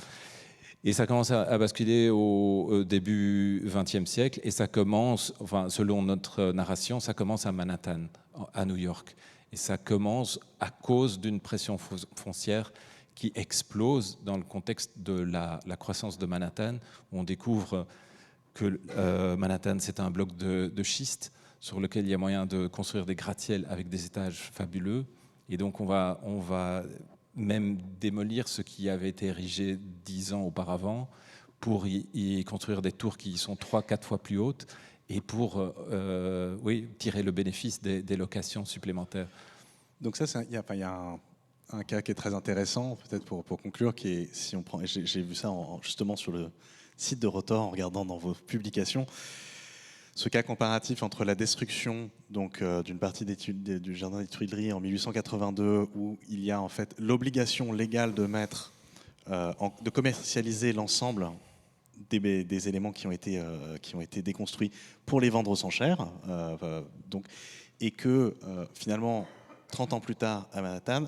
Et ça commence à basculer au début XXe siècle, et ça commence, enfin, selon notre narration, ça commence à Manhattan, à New York. Et ça commence à cause d'une pression foncière qui explose dans le contexte de la croissance de Manhattan, où on découvre que Manhattan, c'est un bloc de schiste sur lequel il y a moyen de construire des gratte-ciels avec des étages fabuleux. Et donc on va même démolir ce qui avait été érigé 10 ans auparavant pour y construire des tours qui sont 3-4 fois plus hautes et pour tirer le bénéfice des locations supplémentaires. Donc ça, il y a un cas qui est très intéressant, peut-être pour conclure, qui est, si on prend, j'ai vu ça justement sur le site de Rotor en regardant dans vos publications, ce cas comparatif entre la destruction donc d'une partie du jardin des Tuileries en 1882, où il y a en fait l'obligation légale de mettre, de commercialiser l'ensemble des éléments qui ont été déconstruits pour les vendre aux enchères, donc, et que finalement 30 ans plus tard à Manhattan,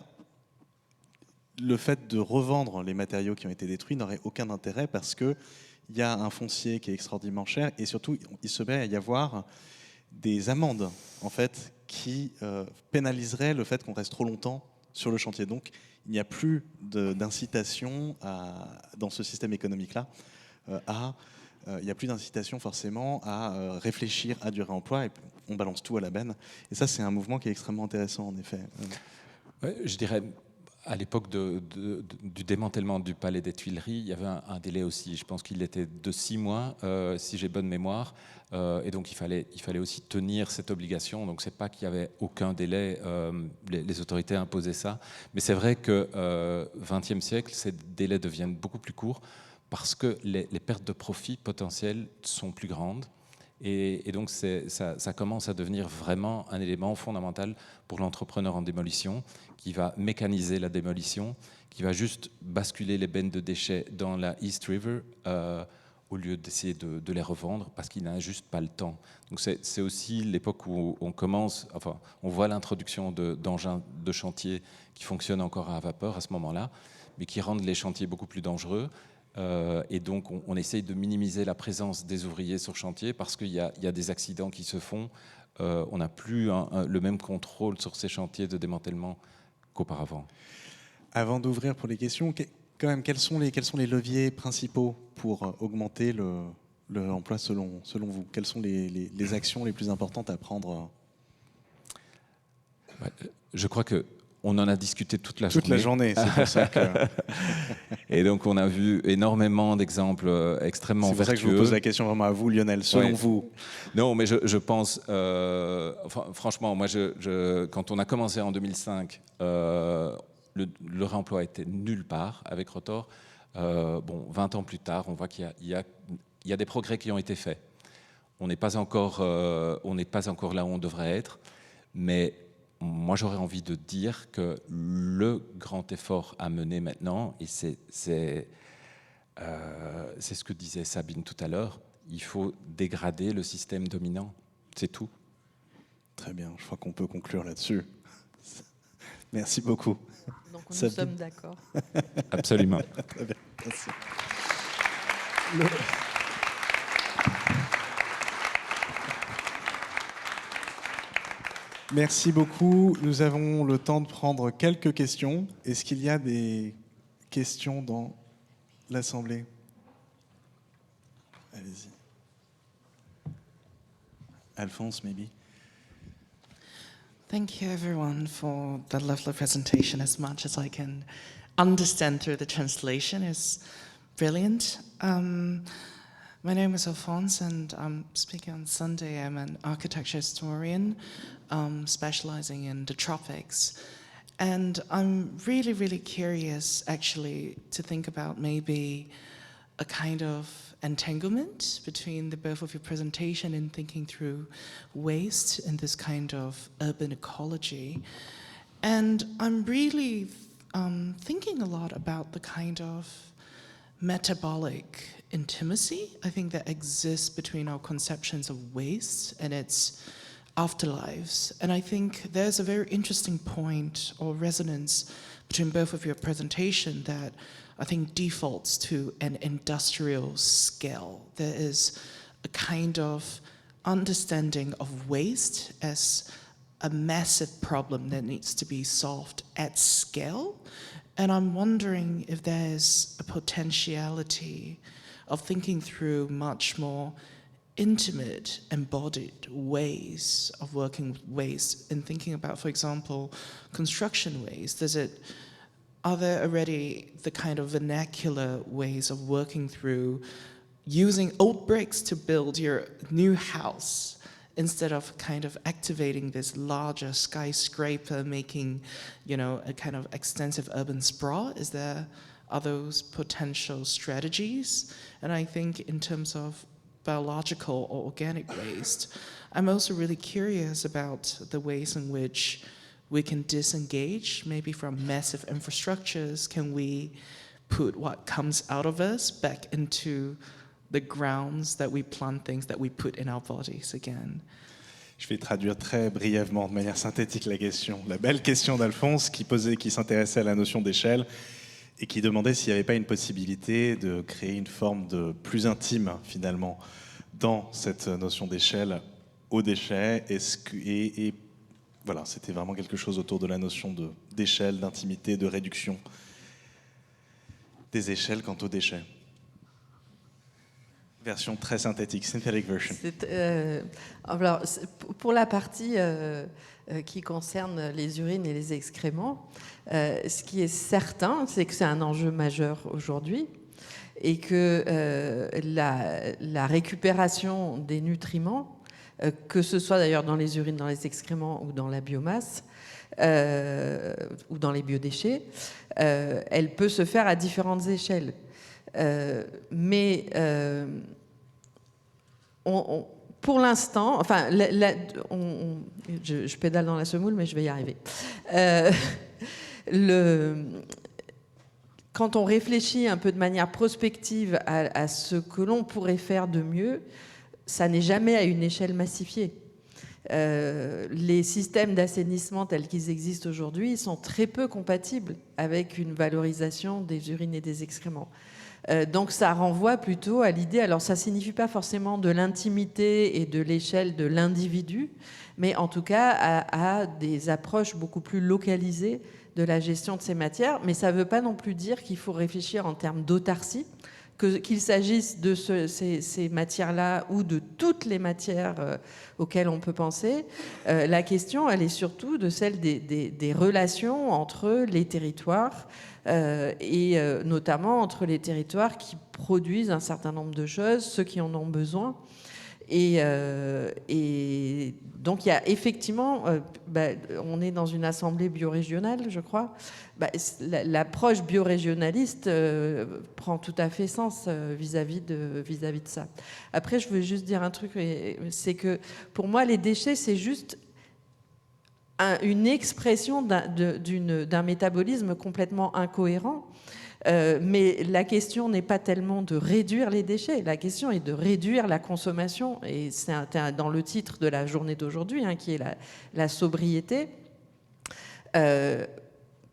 le fait de revendre les matériaux qui ont été détruits n'aurait aucun intérêt parce que il y a un foncier qui est extraordinairement cher et surtout il se met à y avoir des amendes en fait qui pénaliseraient le fait qu'on reste trop longtemps sur le chantier. Donc il n'y a plus d'incitation dans ce système économique-là il n'y a plus d'incitation forcément à réfléchir à du réemploi et on balance tout à la benne. Et ça c'est un mouvement qui est extrêmement intéressant en effet. Ouais, je dirais à l'époque du démantèlement du palais des Tuileries, il y avait un délai aussi. Je pense qu'il était de 6 mois, si j'ai bonne mémoire. Et donc, il fallait aussi tenir cette obligation. Donc, c'est pas qu'il y avait aucun délai. Les autorités imposaient ça. Mais c'est vrai que XXe siècle, ces délais deviennent beaucoup plus courts parce que les pertes de profit potentielles sont plus grandes. Et donc, ça commence à devenir vraiment un élément fondamental pour l'entrepreneur en démolition qui va mécaniser la démolition, qui va juste basculer les bennes de déchets dans la East River au lieu d'essayer de les revendre parce qu'il n'a juste pas le temps. Donc, c'est aussi l'époque où on voit l'introduction d'engins de chantier qui fonctionnent encore à vapeur à ce moment-là, mais qui rendent les chantiers beaucoup plus dangereux. Et donc, on essaye de minimiser la présence des ouvriers sur chantier parce qu'il y a des accidents qui se font. On n'a plus le même contrôle sur ces chantiers de démantèlement qu'auparavant. Avant d'ouvrir pour les questions, quand même, quels sont les leviers principaux pour augmenter le emploi selon vous? Quelles sont les actions les plus importantes à prendre? Je crois que on en a discuté toute la journée. Toute la journée, c'est pour ça que... Et donc, on a vu énormément d'exemples extrêmement vertueux. C'est pour ça que je vous pose la question vraiment à vous, Lionel, selon vous. Non, mais je pense... franchement, moi, quand on a commencé en 2005, le réemploi était nulle part avec Rotor. 20 ans plus tard, on voit qu'il y a des progrès qui ont été faits. On n'est pas encore là où on devrait être, mais... Moi, j'aurais envie de dire que le grand effort à mener maintenant, et c'est ce que disait Sabine tout à l'heure, il faut dégrader le système dominant. C'est tout. Très bien, je crois qu'on peut conclure là-dessus. Merci beaucoup. Donc nous sommes d'accord. Absolument. Très bien, merci. Merci beaucoup. Nous avons le temps de prendre quelques questions. Est-ce qu'il y a des questions dans l'Assemblée? Allez-y. Alphonse, maybe. Thank you, everyone, for that lovely presentation. As much as I can understand through the translation is brilliant. My name is Alphonse, and I'm speaking on Sunday. I'm an architecture historian specializing in the tropics. And I'm really, really curious, actually, to think about maybe a kind of entanglement between the both of your presentation and thinking through waste in this kind of urban ecology. And I'm really thinking a lot about the kind of metabolic intimacy, I think, that exists between our conceptions of waste and its afterlives. And I think there's a very interesting point or resonance between both of your presentation that I think defaults to an industrial scale. There is a kind of understanding of waste as a massive problem that needs to be solved at scale. And I'm wondering if there's a potentiality of thinking through much more intimate, embodied ways of working with waste and thinking about, for example, construction waste. Are there already the kind of vernacular ways of working through using old bricks to build your new house instead of kind of activating this larger skyscraper, making, a kind of extensive urban sprawl? Are those potential strategies? And I think in terms of biological or organic waste, I'm also really curious about the ways in which we can disengage, maybe from massive infrastructures. Can we put what comes out of us back into the grounds that we plant things that we put in our bodies again? Je vais traduire très brièvement, de manière synthétique, la question. La belle question d'Alphonse qui s'intéressait à la notion d'échelle et qui demandait s'il n'y avait pas une possibilité de créer une forme de plus intime, finalement, dans cette notion d'échelle aux déchets. Et voilà, c'était vraiment quelque chose autour de la notion d'échelle, d'intimité, de réduction des échelles quant aux déchets. Version très synthétique, synthetic version. Alors, pour la partie qui concerne les urines et les excréments, ce qui est certain, c'est que c'est un enjeu majeur aujourd'hui et que la récupération des nutriments, que ce soit d'ailleurs dans les urines, dans les excréments ou dans la biomasse, ou dans les biodéchets, elle peut se faire à différentes échelles. Mais pour l'instant, enfin, je pédale dans la semoule, mais je vais y arriver. Quand on réfléchit un peu de manière prospective à ce que l'on pourrait faire de mieux, ça n'est jamais à une échelle massifiée. Les systèmes d'assainissement tels qu'ils existent aujourd'hui sont très peu compatibles avec une valorisation des urines et des excréments. Donc ça renvoie plutôt à l'idée, alors ça ne signifie pas forcément de l'intimité et de l'échelle de l'individu, mais en tout cas à des approches beaucoup plus localisées de la gestion de ces matières. Mais ça ne veut pas non plus dire qu'il faut réfléchir en termes d'autarcie, qu'il s'agisse de ces matières-là ou de toutes les matières auxquelles on peut penser. La question, elle est surtout de celle des relations entre les territoires et notamment entre les territoires qui produisent un certain nombre de choses, ceux qui en ont besoin. Et donc il y a effectivement, on est dans une assemblée biorégionale, je crois. L'approche biorégionaliste prend tout à fait sens vis-à-vis de ça. Après, je veux juste dire un truc, c'est que pour moi, les déchets, c'est juste une expression d'un métabolisme complètement incohérent. Mais la question n'est pas tellement de réduire les déchets, la question est de réduire la consommation, et c'est dans le titre de la journée d'aujourd'hui, qui est la sobriété,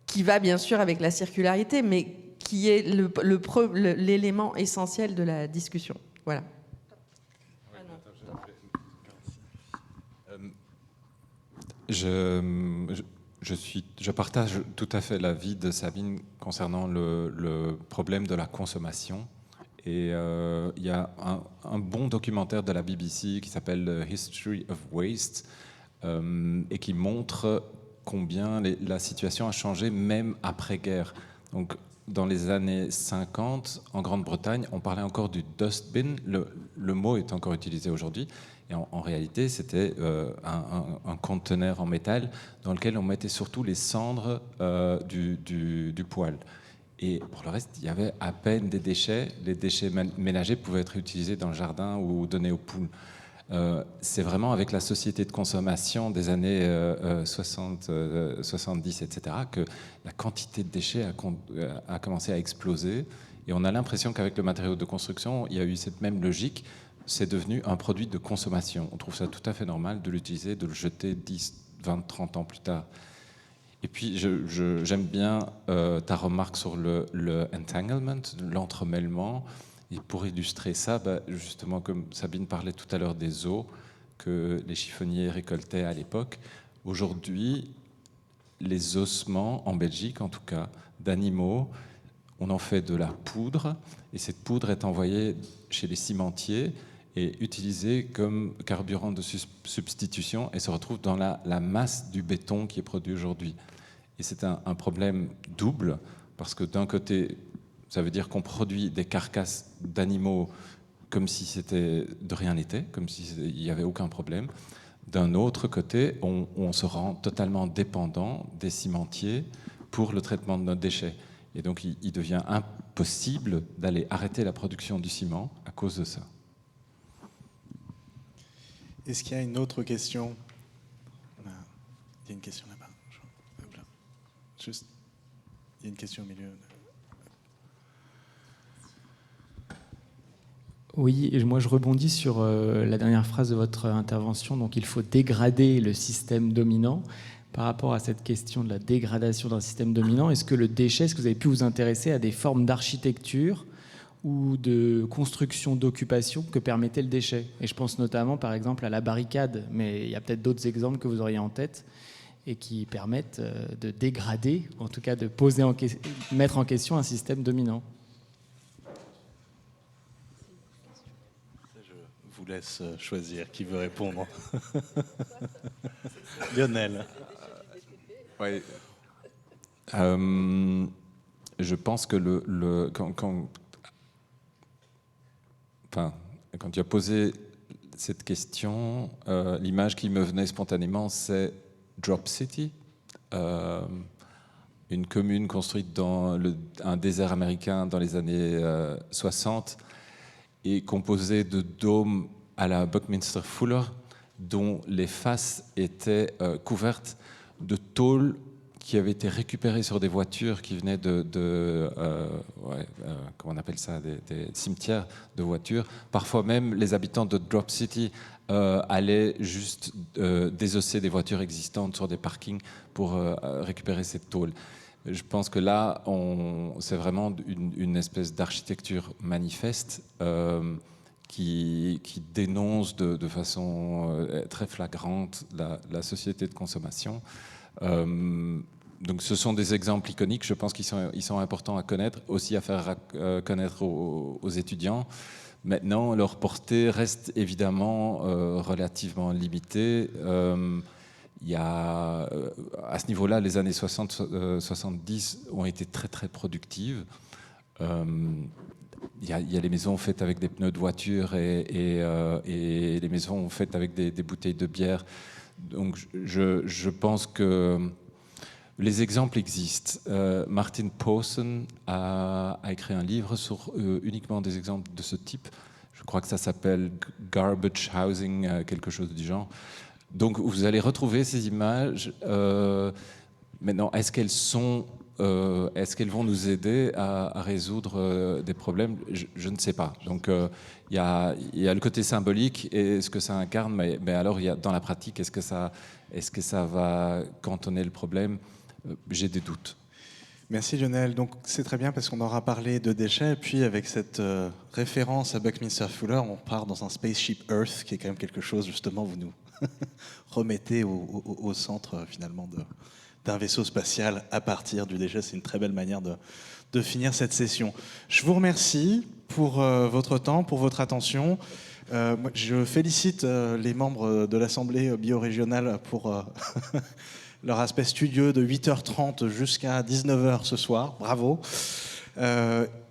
qui va bien sûr avec la circularité, mais qui est l'élément essentiel de la discussion. Voilà. Je partage tout à fait l'avis de Sabine concernant le problème de la consommation. Et il y a un bon documentaire de la BBC qui s'appelle History of Waste et qui montre combien la situation a changé même après-guerre. Donc, dans les années 50, en Grande-Bretagne, on parlait encore du dustbin. Le mot est encore utilisé aujourd'hui. Et en réalité, c'était un conteneur en métal dans lequel on mettait surtout les cendres du poêle. Et pour le reste, il y avait à peine des déchets. Les déchets ménagers pouvaient être utilisés dans le jardin ou donnés aux poules. C'est vraiment avec la société de consommation des années 60, 70, etc., que la quantité de déchets a commencé à exploser. Et on a l'impression qu'avec le matériau de construction, il y a eu cette même logique. C'est devenu un produit de consommation. On trouve ça tout à fait normal de l'utiliser, de le jeter 10, 20, 30 ans plus tard. Et puis, j'aime bien ta remarque sur le entanglement, l'entremêlement. Et pour illustrer ça, justement, comme Sabine parlait tout à l'heure des eaux que les chiffonniers récoltaient à l'époque, aujourd'hui, les ossements, en Belgique en tout cas, d'animaux. On en fait de la poudre, et cette poudre est envoyée chez les cimentiers et utilisée comme carburant de substitution et se retrouve dans la masse du béton qui est produit aujourd'hui. Et c'est un problème double, parce que d'un côté, ça veut dire qu'on produit des carcasses d'animaux comme si c'était de rien n'était, comme s'il n'y avait aucun problème. D'un autre côté, on se rend totalement dépendant des cimentiers pour le traitement de nos déchets. Et donc, il devient impossible d'aller arrêter la production du ciment à cause de ça. Est-ce qu'il y a une autre question? Il y a une question là-bas. Juste, il y a une question au milieu. Oui, et moi je rebondis sur la dernière phrase de votre intervention. Donc il faut dégrader le système dominant. Par rapport à cette question de la dégradation d'un système dominant, est-ce que vous avez pu vous intéresser à des formes d'architecture ou de construction d'occupation que permettait le déchet? Et je pense notamment par exemple à la barricade, mais il y a peut-être d'autres exemples que vous auriez en tête et qui permettent de dégrader, en tout cas de mettre en question un système dominant. Je vous laisse choisir qui veut répondre. Lionel. Ouais. Je pense que quand tu as posé cette question, l'image qui me venait spontanément, c'est Drop City, une commune construite dans un désert américain dans les années 60 et composée de dômes à la Buckminster Fuller, dont les faces étaient couvertes de tôles qui avaient été récupérées sur des voitures qui venaient comment on appelle ça, des cimetières de voitures. Parfois même, les habitants de Drop City allaient juste désosser des voitures existantes sur des parkings pour récupérer cette tôle. Je pense que là, c'est vraiment une espèce d'architecture manifeste qui dénonce de façon très flagrante la société de consommation. Donc ce sont des exemples iconiques, je pense qu'ils sont importants à connaître, aussi à faire connaître aux étudiants. Maintenant, leur portée reste évidemment relativement limitée. Il y a, à ce niveau-là, les années 60-70 ont été très très productives. Il y a les maisons faites avec des pneus de voiture et les maisons faites avec des bouteilles de bière. Donc je pense que les exemples existent. Martin Pawson a écrit un livre sur uniquement des exemples de ce type. Je crois que ça s'appelle Garbage Housing, quelque chose du genre. Donc vous allez retrouver ces images. Maintenant, est-ce qu'elles vont nous aider à résoudre des problèmes? Je ne sais pas. Donc il y a le côté symbolique et ce que ça incarne, mais alors dans la pratique, est-ce que ça va cantonner le problème? J'ai des doutes. Merci Lionel. Donc c'est très bien parce qu'on aura parlé de déchets, et puis avec cette référence à Buckminster Fuller, on part dans un spaceship Earth, qui est quand même quelque chose, justement, vous nous remettez au centre finalement d'un vaisseau spatial à partir du déchet. C'est une très belle manière de finir cette session. Je vous remercie pour votre temps, pour votre attention. Je félicite les membres de l'Assemblée biorégionale pour leur aspect studieux de 8h30 jusqu'à 19h ce soir. Bravo.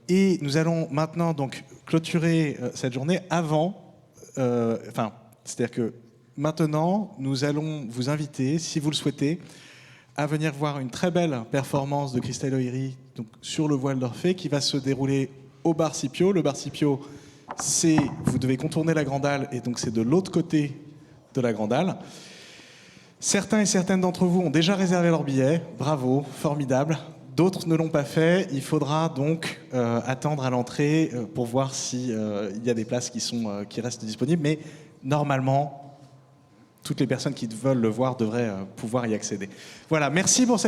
Et nous allons maintenant donc clôturer cette journée avant... c'est-à-dire que maintenant, nous allons vous inviter, si vous le souhaitez, à venir voir une très belle performance de Christelle O'Hiri donc sur le voile d'Orphée qui va se dérouler au bar Scipio. Le bar Scipio, vous devez contourner la Grande Halle et donc c'est de l'autre côté de la Grande Halle. Certains et certaines d'entre vous ont déjà réservé leur billet. Bravo, formidable. D'autres ne l'ont pas fait. Il faudra donc attendre à l'entrée pour voir s'il y a des places qui restent disponibles. Mais normalement, toutes les personnes qui veulent le voir devraient pouvoir y accéder. Voilà, merci pour cette